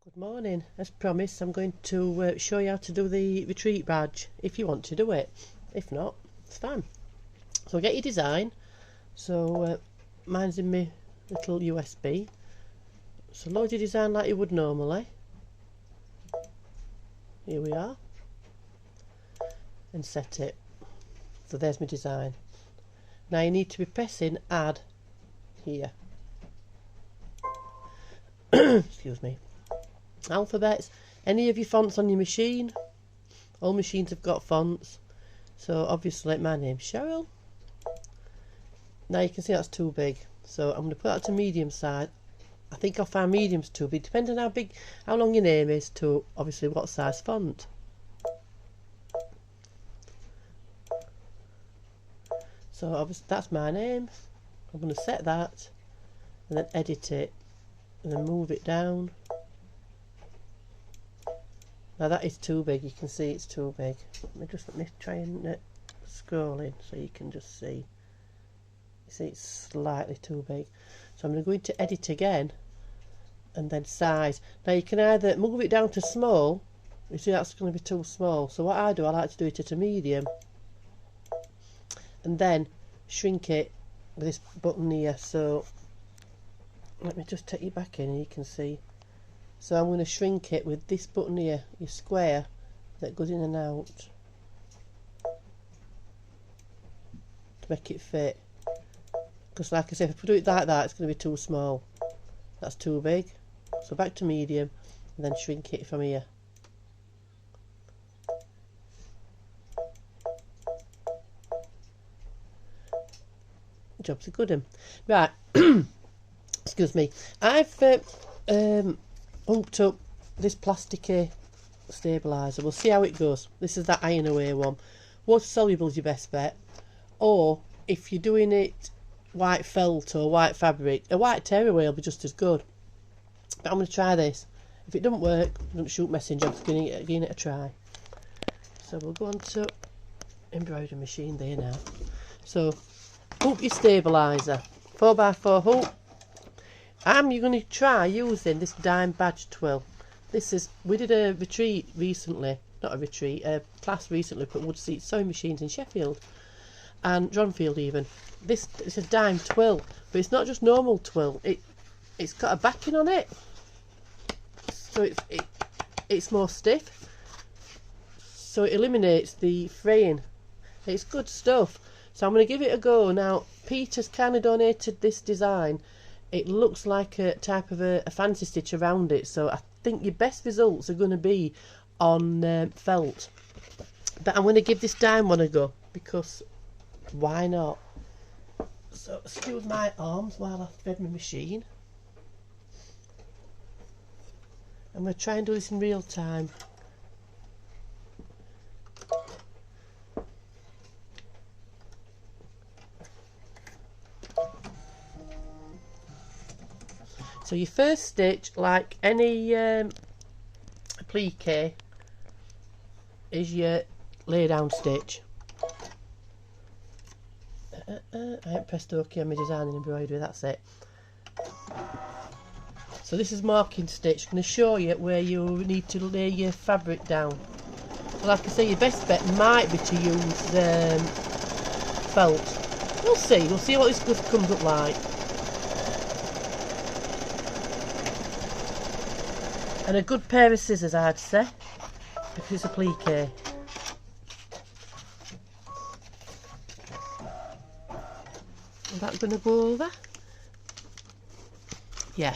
Good morning. As promised, I'm going to show you how to do the retreat badge if you want to do it. If not, it's fine. So get your design. So mine's in my little USB. So load your design like you would normally. Here we are. And set it. So there's my design. Now you need to be pressing add here. Excuse me. Alphabets, any of your fonts on your machine. All machines have got fonts. So obviously my name's Cheryl. Now you can see that's too big. So I'm going to put that to medium size. I think I'll find medium's too big, depending on how long your name is, to obviously what size font. So obviously that's my name. I'm going to set that and then edit it and then move it down. Now that is too big, you can see it's too big. Let me try and scroll in so you can just see. You see it's slightly too big. So I'm going to go into edit again and then size. Now you can either move it down to small. You see that's going to be too small. So what I do, I like to do it at a medium. And then shrink it with this button here. So let me just take you back in and you can see. So I'm going to shrink it with this button here, your square that goes in and out, to make it fit. Because like I said, if I do it like that, it's going to be too small. That's too big. So back to medium and then shrink it from here. Job's a good one. Right, excuse me. I've hooked up this plasticky stabiliser. We'll see how it goes. This is that iron away one. Water soluble is your best bet, or if you're doing it white felt or white fabric, a white tearaway will be just as good. But I'm going to try this. If it doesn't work, don't shoot messenger. I'm just giving it a try. So we'll go on to embroidery machine there now. So hook your stabiliser, 4x4 hook. You're going to try using this dime badge twill. We did a retreat recently, not a retreat, a class recently, put wood seat sewing machines in Sheffield and Dronfield even. This is a dime twill, but it's not just normal twill. It's got a backing on it, so it's more stiff. So it eliminates the fraying. It's good stuff. So I'm going to give it a go now. Peter's kind of donated this design. It looks like a type of a fancy stitch around it, so I think your best results are going to be on felt. But I'm going to give this dime one a go, because why not? So excuse my arms while I thread my machine. I'm going to try and do this in real time. So your first stitch, like any applique, is your lay down stitch. I haven't pressed OK on my design and embroidery, that's it. So this is marking stitch. I'm going to show you where you need to lay your fabric down. So like I say, your best bet might be to use felt. We'll see what this comes up like. And a good pair of scissors, I'd say, because it's applique. Is that going to go over? Yeah.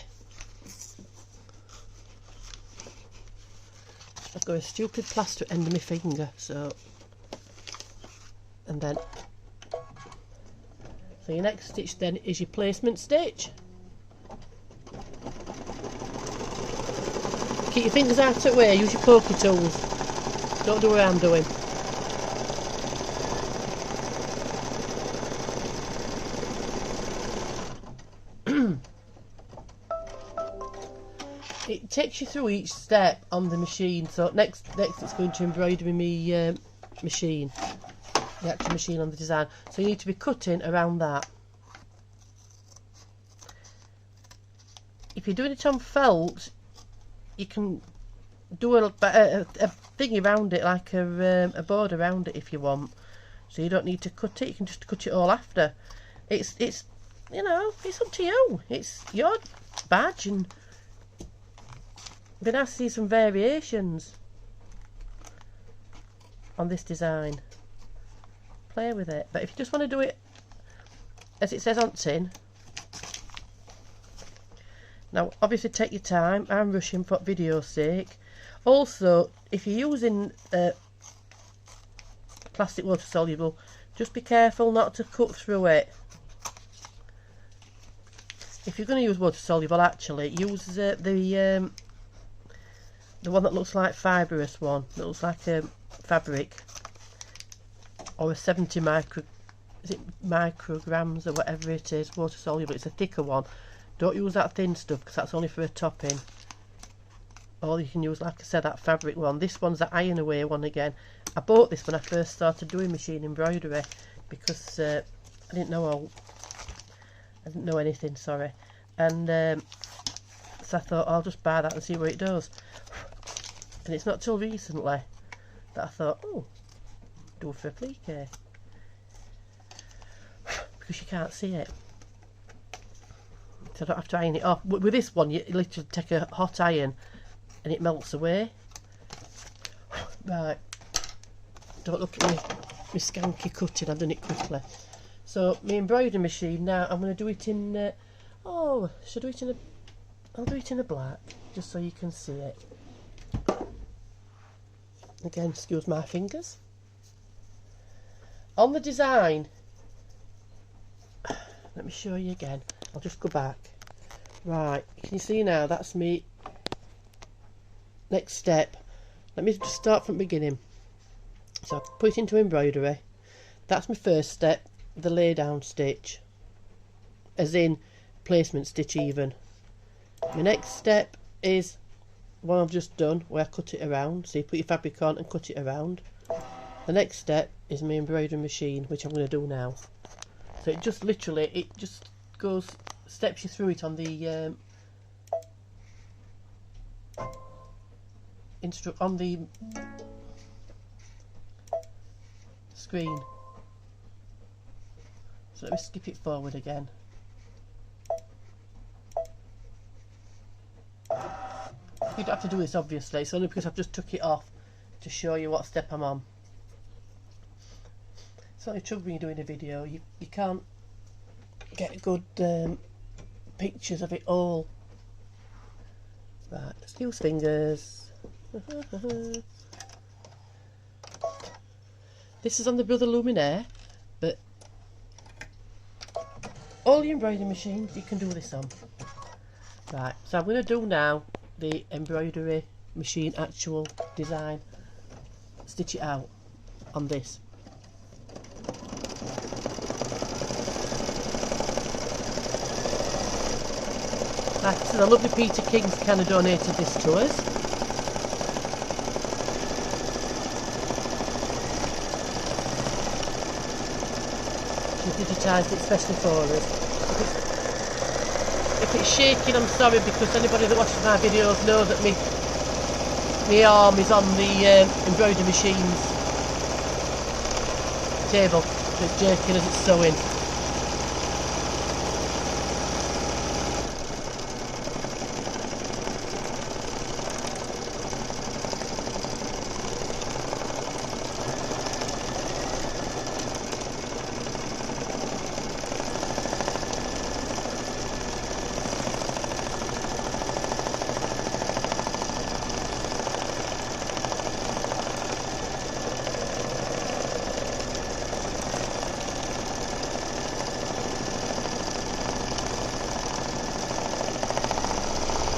I've got a stupid plaster at the end of my finger, so. And then. So your next stitch then is your placement stitch. Keep your fingers out of the way, use your pokey tools. Don't do what I'm doing. It takes you through each step on the machine. So next it's going to embroider me machine. The actual machine on the design. So you need to be cutting around that. If you're doing it on felt, you can do a thingy around it, like a board around it if you want. So you don't need to cut it. You can just cut it all after. It's you know, it's up to you. It's your badge, and it'd be nice to see some variations on this design. Play with it. But if you just want to do it as it says on tin, now obviously take your time. I'm rushing for video's sake. Also, if you're using plastic water soluble, just be careful not to cut through it. If you're going to use water soluble, actually use the one that looks like fibrous one, that looks like fabric, or a 70 micrograms or whatever it is, water soluble. It's a thicker one. Don't use that thin stuff because that's only for a topping. Or you can use, like I said, that fabric one. This one's the iron away one again. I bought this when I first started doing machine embroidery because I didn't know anything, sorry. And so I thought, I'll just buy that and see what it does. And it's not till recently that I thought, oh, do it for applique, because you can't see it. So I don't have to iron it off. With this one, you literally take a hot iron and it melts away. Right, don't look at me skanky cutting, I've done it quickly. So my embroidery machine now, I'm going to do it in oh, should I do it in a, I'll do it in a black just so you can see it. Again, excuse my fingers. On the design, let me show you again. I'll just go back. Right, can you see now? That's me. Next step. Let me just start from the beginning. So I put it into embroidery. That's my first step, the lay down stitch, as in placement stitch even. My next step is one I've just done, where I cut it around. So you put your fabric on and cut it around. The next step is my embroidery machine, which I'm going to do now. So it just literally, it just goes, steps you through it on the on the screen. So let me skip it forward again. You don't have to do this obviously, it's only because I've just took it off to show you what step I'm on. It's only trouble when you're doing a video, you can't get good pictures of it all. Right, let's use fingers. This is on the Brother Luminaire, but all the embroidery machines you can do this on. Right, so I'm going to do now the embroidery machine actual design. Stitch it out on this. Like I said, the lovely Peter King's kind of donated this to us. She digitised it especially for us. If it's shaking, I'm sorry, because anybody that watches my videos knows that my arm is on the embroidery machine's table, so it's jerking as it's sewing.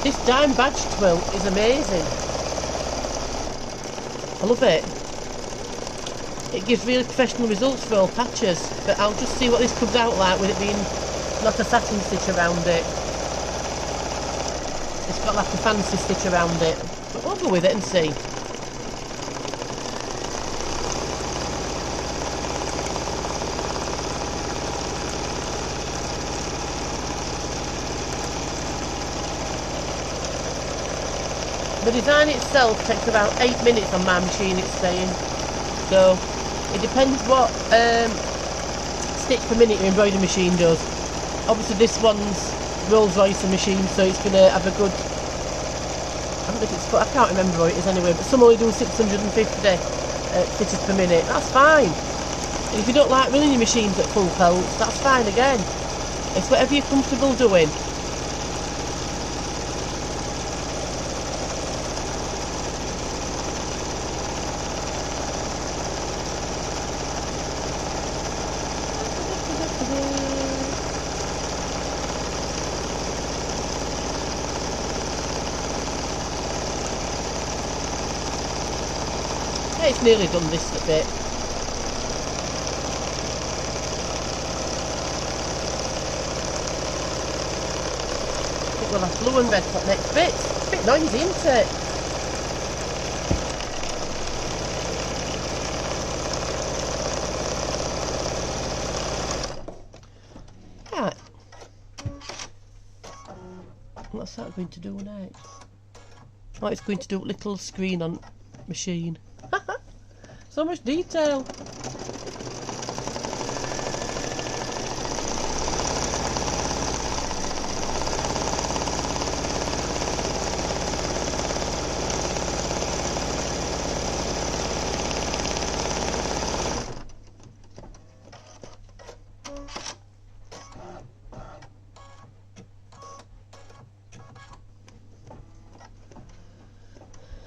This dime badge twill is amazing. I love it. It gives really professional results for all patches, but I'll just see what this comes out like with it being not a satin stitch around it. It's got like a fancy stitch around it, but we'll go with it and see. The design itself takes about 8 minutes on my machine, it's saying. So it depends what stitch per minute your embroidery machine does. Obviously this one's Rolls Royce machine, so it's going to have a good, I don't know if it's, I can't remember what it is anyway, but some only do 650 stitches per minute. That's fine. And if you don't like running your machines at full pelt, that's fine again. It's whatever you're comfortable doing. It's nearly done this a bit. I think we'll have blue and red for the next bit. It's a bit noisy, isn't it? Right. What's that going to do next? Oh, it's going to do a little screen on machine. So much detail.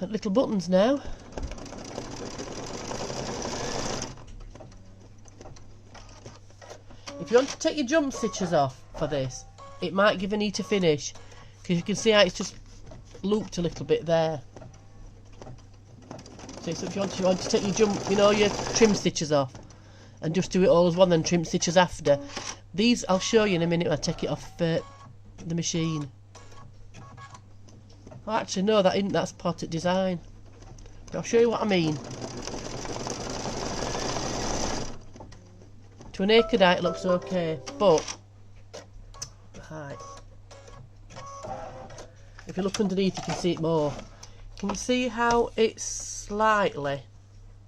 And little buttons now. If you want to take your jump stitches off for this, it might give a neater finish, because you can see how it's just looped a little bit there. So if you want to take your jump, you know, your trim stitches off, and just do it all as one, then trim stitches after. These I'll show you in a minute when I take it off the machine. Oh, actually no, that isn't. That's part of design. But I'll show you what I mean. To a naked eye it looks okay, but right, if you look underneath you can see it more. Can you see how it's slightly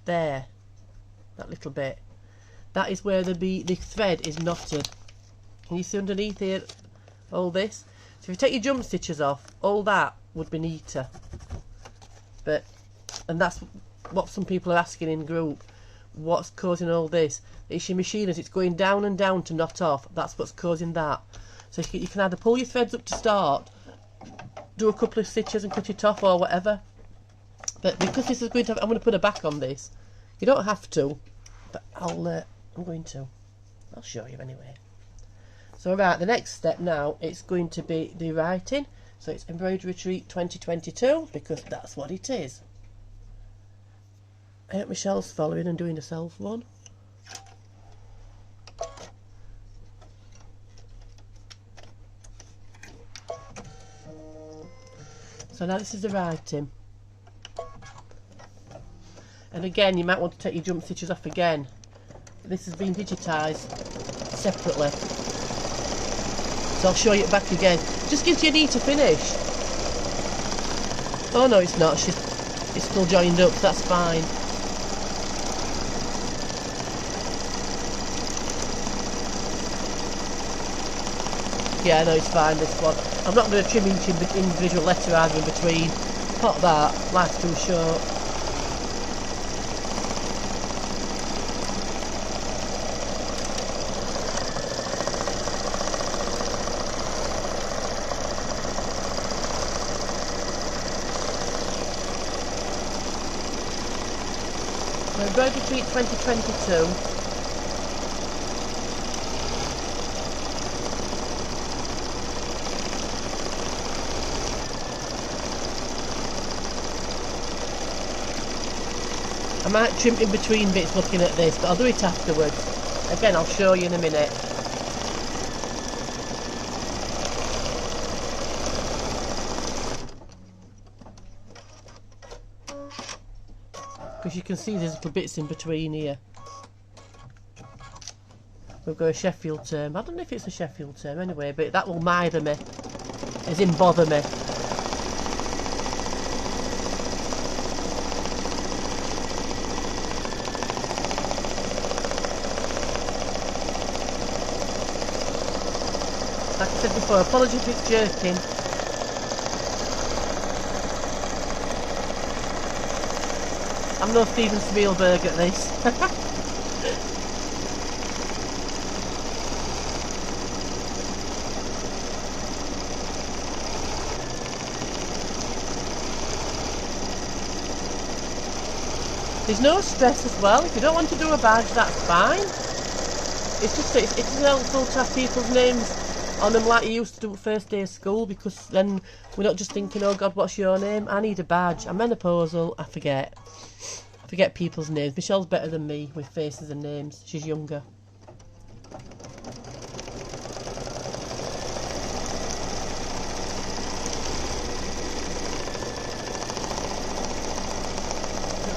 there? That little bit. That is where the thread is knotted. Can you see underneath here all this? So if you take your jump stitches off, all that would be neater. And that's what some people are asking in group. What's causing all this? It's your machine as it's going down and down to knot off. That's what's causing that. So you can either pull your threads up to start, do a couple of stitches and cut it off or whatever. But because this is going to have, I'm going to put a back on this. You don't have to, but I'm going to. I'll show you anyway. So right, the next step now, it's going to be the writing. So it's Embroidery Retreat 2022, because that's what it is. I hope Michelle's following and doing herself one. So now this is the writing. And again, you might want to take your jump stitches off again. This has been digitised separately. So I'll show you it back again. Just gives you a neater finish. Oh no, it's not. It's still joined up, so that's fine. Yeah, no, it's fine, this one. I'm not going to trim each individual letter either in between. Pop that, life's too short. Embroidery Retreat 2022. I might trim in between bits looking at this, but I'll do it afterwards. Again, I'll show you in a minute. Because you can see there's little bits in between here. We've got a Sheffield term. I don't know if it's a Sheffield term anyway, but that will mither me, as in bother me. Like I said before, apologies if it's jerking. I'm no Steven Spielberg at this. There's no stress as well. If you don't want to do a badge, that's fine. It's just it's helpful to have people's names on them like you used to do at first day of school, because then we're not just thinking, oh God, what's your name? I need a badge. I'm menopausal. I forget people's names. Michelle's better than me with faces and names. She's younger.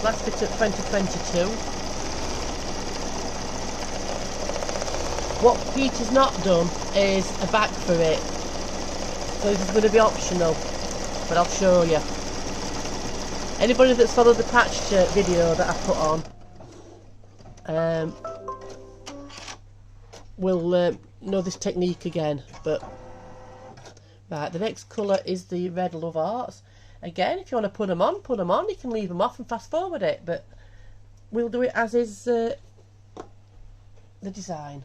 Last bit at 2022. What Peter's not done is a back for it, so this is going to be optional, but I'll show you. Anybody that's followed the patch video that I put on will know this technique again. But right, the next colour is the red Love Arts. Again, if you want to put them on, put them on. You can leave them off and fast forward it, but we'll do it as is the design.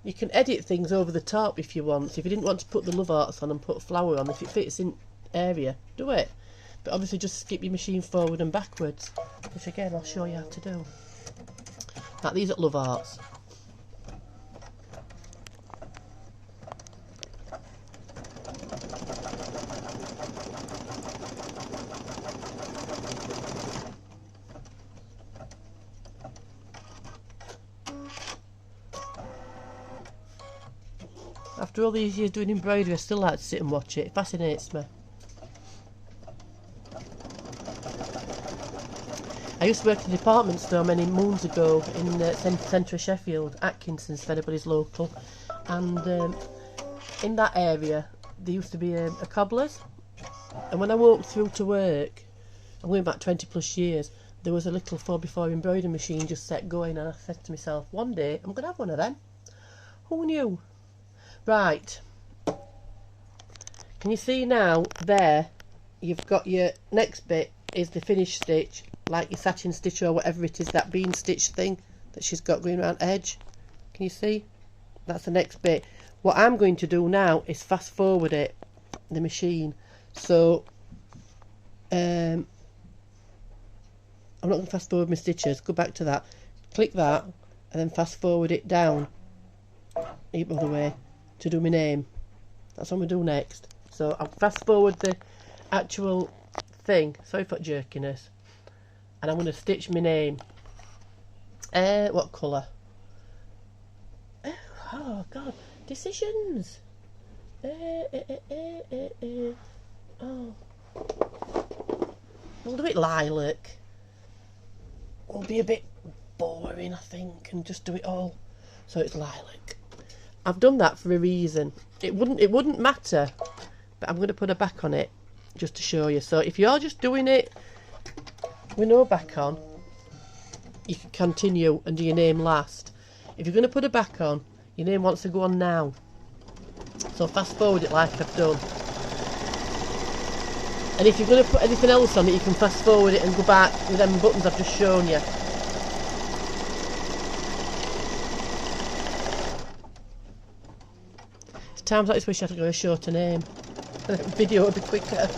You can edit things over the top if you want. So if you didn't want to put the Love Arts on and put a flower on, if it fits in area, do it. But obviously just skip your machine forward and backwards, which again I'll show you how to do. Like these are Love Arts. After all these years doing embroidery, I still like to sit and watch it. It fascinates me. I used to work in a department store many moons ago in centre of Sheffield, Atkinson's, if anybody's local. And in that area, there used to be a cobbler's. And when I walked through to work, I'm going back 20 plus years, there was a little 4x4 embroidery machine just set going, and I said to myself, one day I'm going to have one of them. Who knew? Right, can you see now there you've got your next bit is the finish stitch, like your satin stitch or whatever it is, that bean stitch thing that she's got going around edge. Can you see? That's the next bit. What I'm going to do now is fast forward it, the machine. So I'm not going to fast forward my stitches, go back to that, click that and then fast forward it down either way to do my name. That's what I'm going to do next. So I'll fast forward the actual thing, sorry for jerkiness, and I'm going to stitch my name. What colour? Oh God, decisions. Oh, we'll do it lilac. We'll be a bit boring, I think, and just do it all so it's lilac. I've done that for a reason. It wouldn't matter, but I'm going to put a back on it just to show you. So if you're just doing it with no back on, you can continue and do your name last. If you're going to put a back on, your name wants to go on now. So fast forward it like I've done. And if you're going to put anything else on it, you can fast forward it and go back with them buttons I've just shown you. Times like this wish I had to go a shorter name. The video would be quicker.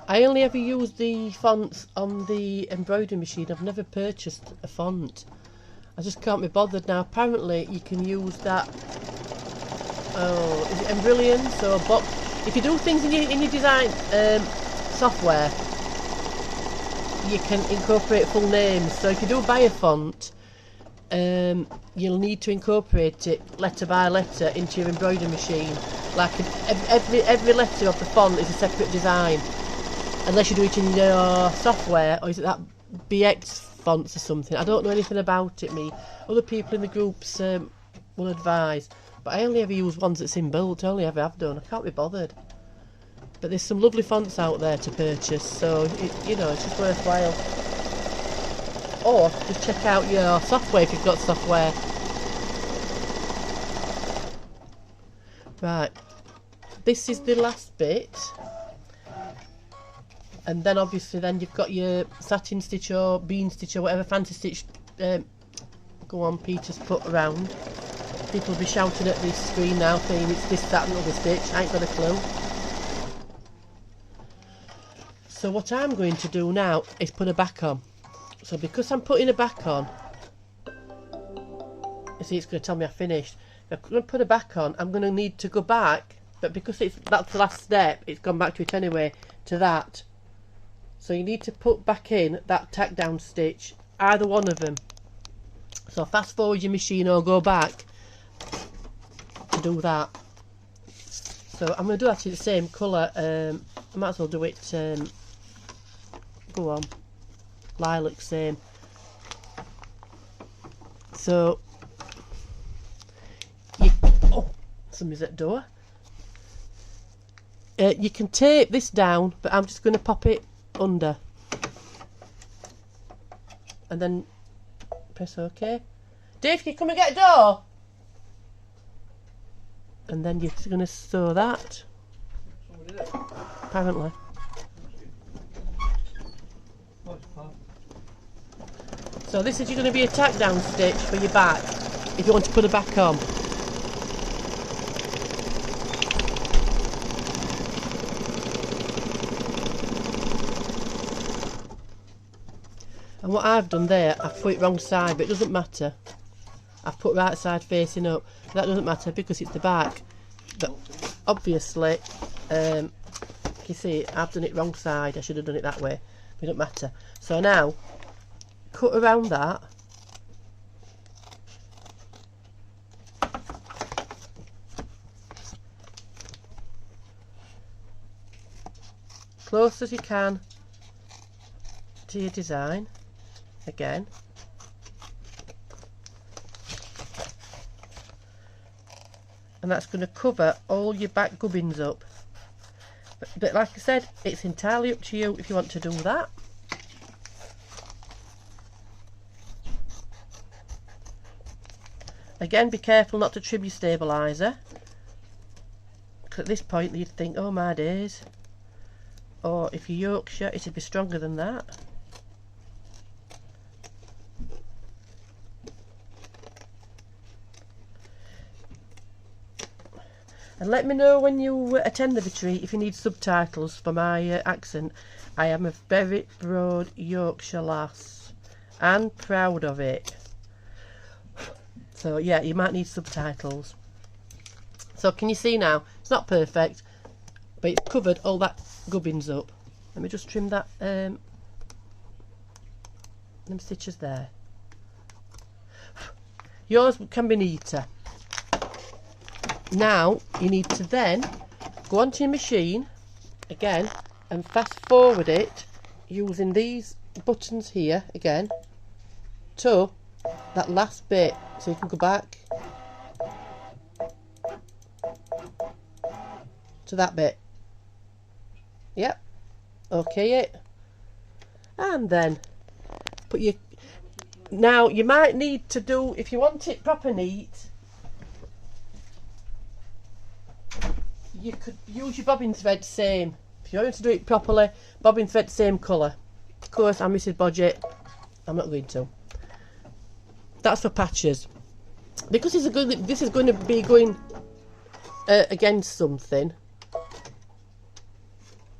I only ever use the fonts on the embroidery machine. I've never purchased a font. I just can't be bothered now. Apparently you can use that. Oh, is it Embroider? So, but if you do things in your design software, you can incorporate full names. So if you do buy a font, you'll need to incorporate it letter by letter into your embroidery machine. Like every letter of the font is a separate design, unless you do it in your software, or is it that BX fonts or something. I don't know anything about it, me. Other people in the groups will advise. But I only ever use ones that's in bulk. I only ever have done. I can't be bothered. But there's some lovely fonts out there to purchase. So, you know, it's just worthwhile. Or just check out your software if you've got software. Right. This is the last bit. And then obviously then you've got your satin stitch or bean stitch or whatever fancy stitch go on Peter's put around. People will be shouting at this screen now saying it's this, that and other stitch. I ain't got a clue. So what I'm going to do now is put a back on. So because I'm putting a back on, you see it's going to tell me I finished. If I'm going to put a back on, I'm going to need to go back, but because that's the last step, it's gone back to it anyway, to that. So you need to put back in that tack down stitch, either one of them. So fast forward your machine or go back to do that. So I'm going to do that in the same colour. I might as well do it, go on, lilac same. So, somebody's at the door. You can tape this down, but I'm just going to pop it under. And then press OK. Dave, can you come and get a door? And then you're going to sew that. Apparently. So this is going to be a tack down stitch for your back if you want to put it back on. And what I've done there, I've put it wrong side, but it doesn't matter. I've put right side facing up. That doesn't matter because it's the back. But obviously, you see, I've done it wrong side. I should have done it that way. But it doesn't matter. So now, cut around that. Close as you can to your design. Again. And that's going to cover all your back gubbins up. But like I said, it's entirely up to you if you want to do that. Again, be careful not to trim your stabiliser. Because at this point you'd think, oh my days. Or if you're Yorkshire, it'd be stronger than that. And let me know when you attend the retreat if you need subtitles for my accent. I am a very broad Yorkshire lass and proud of it. So yeah, you might need subtitles. So can you see now? It's not perfect, but it's covered all that gubbins up. Let me just trim that them stitches there. Yours can be neater. Now you need to then go onto your machine again and fast forward it using these buttons here again to that last bit, so you can go back to that bit. Yep. Okay it. And then put your, now you might need to do, if you want it proper neat, you could use your bobbin thread same. If you want to do it properly, bobbin thread same colour. Of course, I'm Mrs. Bodget. I'm not going to. That's for patches. Because this is going to be going against something.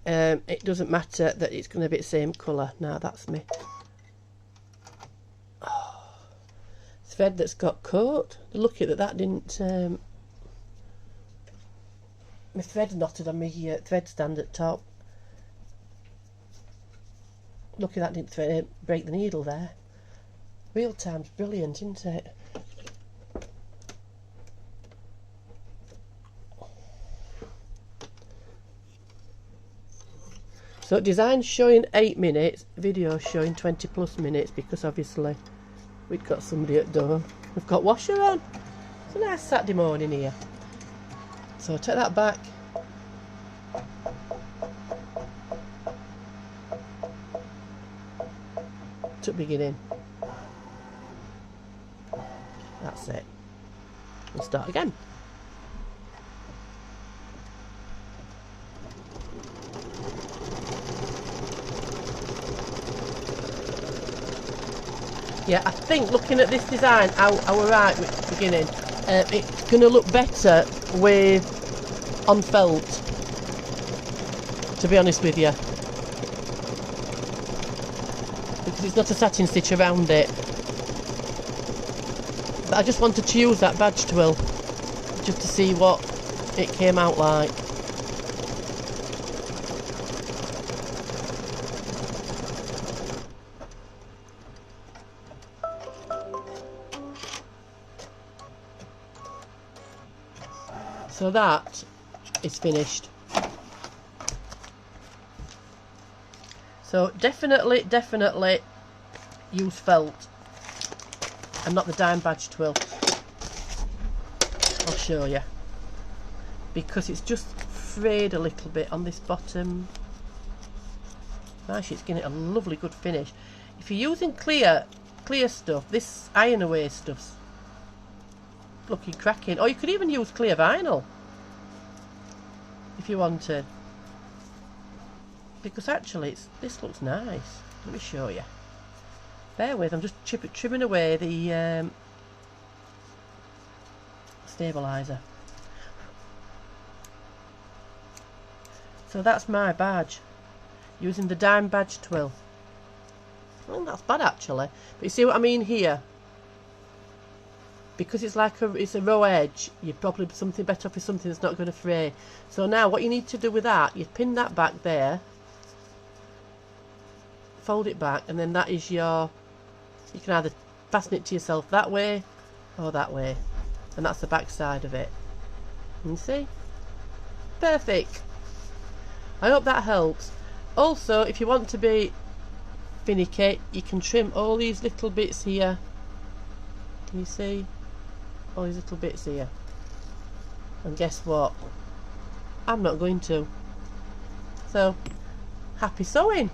It doesn't matter that it's going to be the same colour. Now that's me. Oh, thread that's got caught. Lucky that didn't. My thread knotted on my thread stand at top. Lucky that didn't break the needle there. Real time's brilliant, isn't it? So design showing 8 minutes, video showing 20 plus minutes, because obviously we've got somebody at door. We've got washer on. It's a nice Saturday morning here. So take that back. To beginning. That's it. We'll start again. Yeah, I think looking at this design, I was right with the beginning. It's going to look better with on felt, to be honest with you, because it's not a satin stitch around it. But I just wanted to use that badge twill just to see what it came out like. So that is finished. So definitely use felt and not the dime badge twill. I'll show you, because it's just frayed a little bit on this bottom. Actually, it's getting a lovely good finish. If you're using clear stuff, this iron away stuff's looking cracking. Or you could even use clear vinyl if you wanted, because actually this looks nice. Let me show you. Bear with, I'm just trimming away the stabilizer. So that's my badge, using the dime badge twill. Well, that's bad actually, but you see what I mean here? Because it's like it's a raw edge, you're probably something better off with something that's not going to fray. So now what you need to do with that, you pin that back there, fold it back, and then that is your, you can either fasten it to yourself that way or that way, and that's the back side of it. You see? Perfect. I hope that helps. Also, if you want to be finicky, you can trim all these little bits here. Can you see? All these little bits here. And guess what? I'm not going to. So, happy sewing!